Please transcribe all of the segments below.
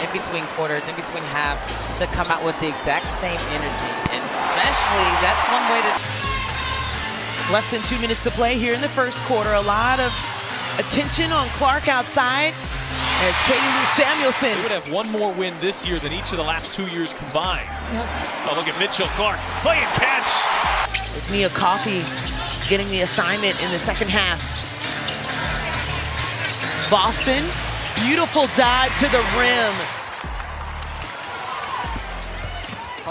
in between quarters, in between halves, to come out with the exact same energy. And especially, that's one way to... Less than 2 minutes to play here in the first quarter. A lot of attention on Clark outside as Katie Lou Samuelson. They would have one more win this year than each of the last 2 years combined. Yep. Oh, look at Mitchell Clark playing catch. There's Nia Coffey getting the assignment in the second half. Boston, beautiful dive to the rim.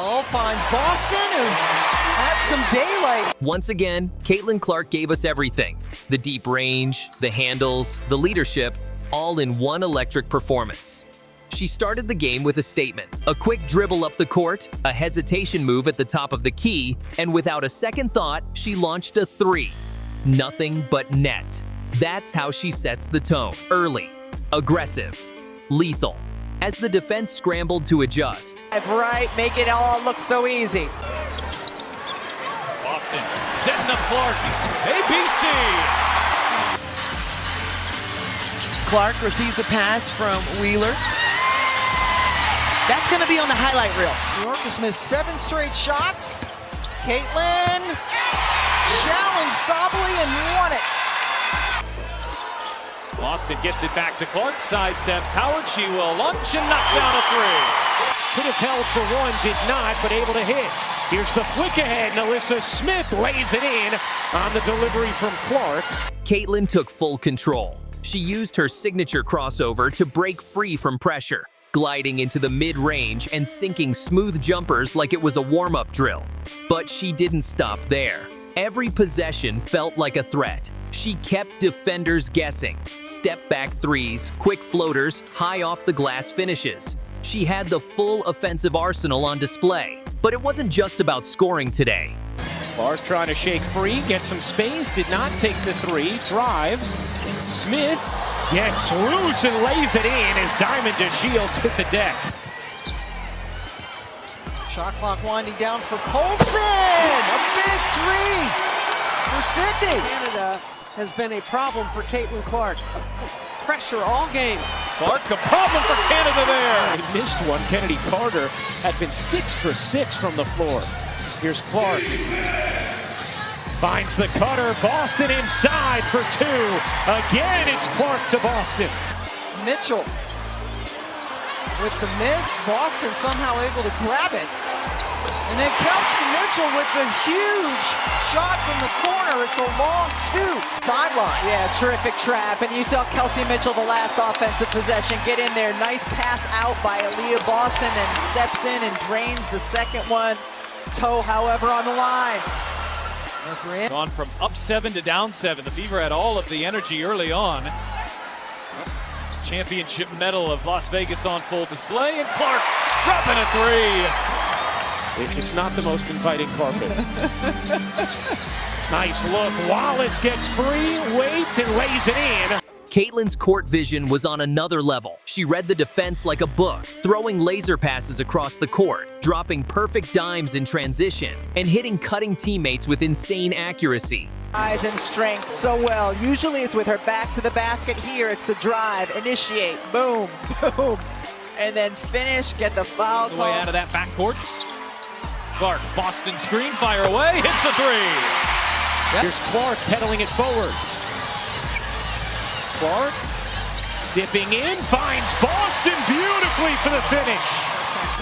Oh, finds Boston, who had some daylight. Once again, Caitlin Clark gave us everything. The deep range, the handles, the leadership, all in one electric performance. She started the game with a statement, a quick dribble up the court, a hesitation move at the top of the key, and without a second thought, she launched a three. Nothing but net. That's how she sets the tone. Early, aggressive, lethal. As the defense scrambled to adjust. Right, make it all look so easy. Boston setting up Clark. ABC. Clark receives a pass from Wheeler. That's going to be on the highlight reel. New York has missed 7 straight shots. Caitlin challenged Sabally and won it. Boston gets it back to Clark, sidesteps Howard, she will launch and knock down a three. Could have held for one, did not, but able to hit. Here's the flick ahead, Alyssa Smith lays it in on the delivery from Clark. Caitlin took full control. She used her signature crossover to break free from pressure, gliding into the mid-range and sinking smooth jumpers like it was a warm-up drill. But she didn't stop there. Every possession felt like a threat. She kept defenders guessing. Step-back threes, quick floaters, high off-the-glass finishes. She had the full offensive arsenal on display. But it wasn't just about scoring today. Clark trying to shake free, get some space, did not take the three, drives. Smith gets loose and lays it in as Diamond DeShields hit the deck. Shot clock winding down for Colson. A big three for Sydney. Canada has been a problem for Caitlin Clark. Pressure all game. Clark, a problem for Canada there. They missed one. Kennedy Carter had been 6 for 6 from the floor. Here's Clark. Finds the cutter. Boston inside for 2. Again, it's Clark to Boston. Mitchell with the miss. Boston somehow able to grab it. And then Kelsey Mitchell with the huge shot from the corner. It's a long 2. Sideline. Yeah, terrific trap. And you saw Kelsey Mitchell, the last offensive possession, get in there. Nice pass out by Aaliyah Boston, then steps in and drains the second one. Toe, however, on the line. Gone from up 7 to down 7. The Fever had all of the energy early on. Championship medal of Las Vegas on full display, and Clark dropping a 3. It's not the most inviting carpet. Nice look. Wallace gets free, waits, and lays it in. Caitlin's court vision was on another level. She read the defense like a book, throwing laser passes across the court, dropping perfect dimes in transition, and hitting cutting teammates with insane accuracy. Eyes and strength so well. Usually it's with her back to the basket. Here it's the drive, initiate, boom, boom, and then finish, get the foul call. Way out of that backcourt. Clark, Boston screen, fire away, hits a 3. Here's Clark pedaling it forward. Clark dipping in, finds Boston beautifully for the finish.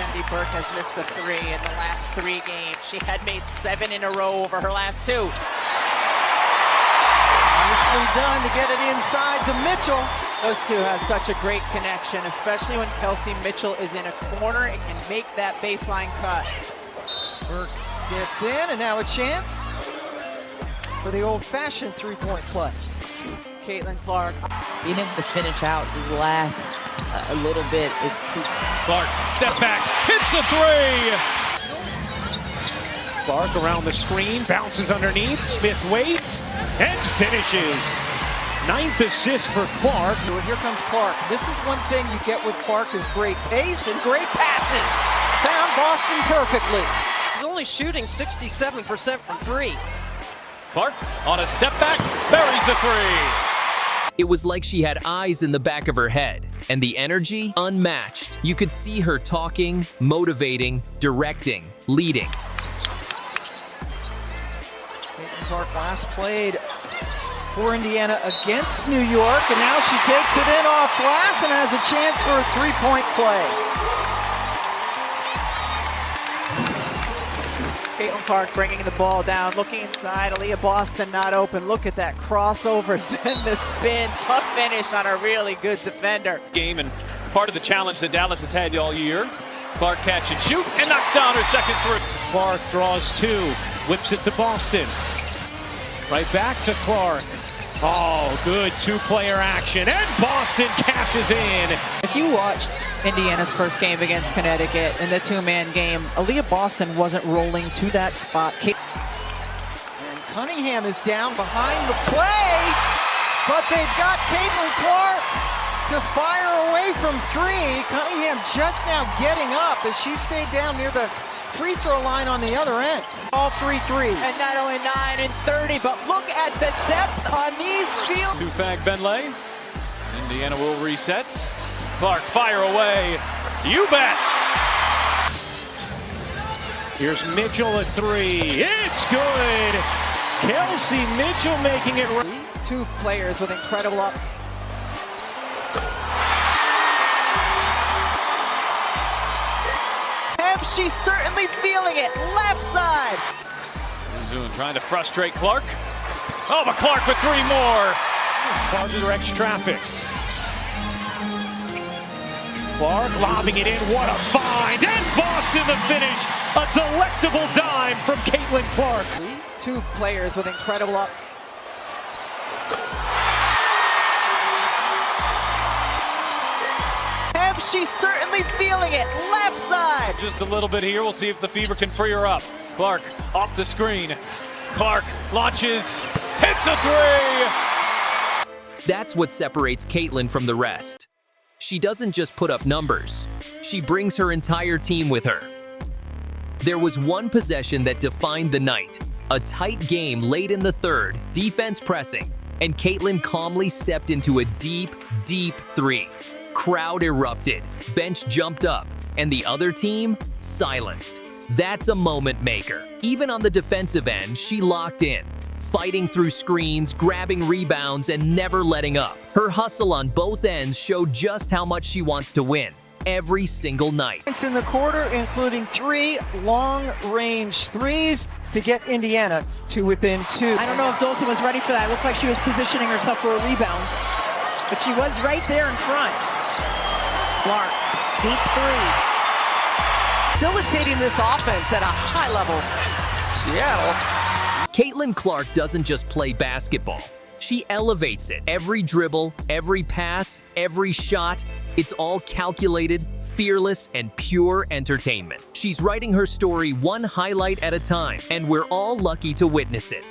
Kennedy Burke has missed the 3 in the last 3 games. She had made 7 in a row over her last 2. Nicely done to get it inside to Mitchell. Those two have such a great connection, especially when Kelsey Mitchell is in a corner and can make that baseline cut. Burke gets in, and now a chance for the old-fashioned three-point play. Caitlin Clark. Being able to finish out the last a little bit. Clark, step back, hits a 3. Clark around the screen, bounces underneath, Smith waits, and finishes. 9th assist for Clark. Here comes Clark. This is one thing you get with Clark is great pace and great passes. Found Boston perfectly. He's only shooting 67% from 3. Clark on a step back, buries a 3. It was like she had eyes in the back of her head. And the energy, unmatched. You could see her talking, motivating, directing, leading. Caitlin Clark last played for Indiana against New York, and now she takes it in off glass and has a chance for a three-point play. Caitlin Clark bringing the ball down, looking inside. Aaliyah Boston not open. Look at that crossover, then the spin. Tough finish on a really good defender. Game and part of the challenge that Dallas has had all year. Clark catch and shoot and knocks down her second three. Clark draws two, whips it to Boston. Right back to Clark. Oh, good two-player action, and Boston cashes in. If you watched Indiana's first game against Connecticut in the two-man game, Aaliyah Boston wasn't rolling to that spot. And Cunningham is down behind the play, but they've got Caitlin Clark to fire away from three. Cunningham just now getting up as she stayed down near the free throw line on the other end. All three threes. And not only 9 and 30, but look at the depth on these fields. Two-fag Benlay. Indiana will reset. Clark fire away. You bet. Here's Mitchell at three. It's good. Kelsey Mitchell making it right. Two players with incredible up. She's certainly feeling it. Left side. Zoon trying to frustrate Clark. Oh, but Clark with three more. Clark directs traffic. Clark lobbing it in. What a find. And Boston the finish. A delectable dime from Caitlin Clark. Two players with incredible up. She's certainly feeling it. Left side. Just a little bit here. We'll see if the Fever can free her up. Clark off the screen. Clark launches, hits a three. That's what separates Caitlin from the rest. She doesn't just put up numbers. She brings her entire team with her. There was one possession that defined the night. A tight game late in the third, defense pressing, and Caitlin calmly stepped into a deep, deep three. Crowd erupted, bench jumped up, and the other team silenced. That's a moment maker. Even on the defensive end, she locked in, fighting through screens, grabbing rebounds, and never letting up. Her hustle on both ends showed just how much she wants to win, every single night. It's in the quarter, including three long-range threes to get Indiana to within two. I don't know if Dolson was ready for that. It looked like she was positioning herself for a rebound, but she was right there in front. Clark, deep three. Facilitating this offense at a high level. Seattle. Caitlin Clark doesn't just play basketball. She elevates it. Every dribble, every pass, every shot, it's all calculated, fearless, and pure entertainment. She's writing her story one highlight at a time, and we're all lucky to witness it.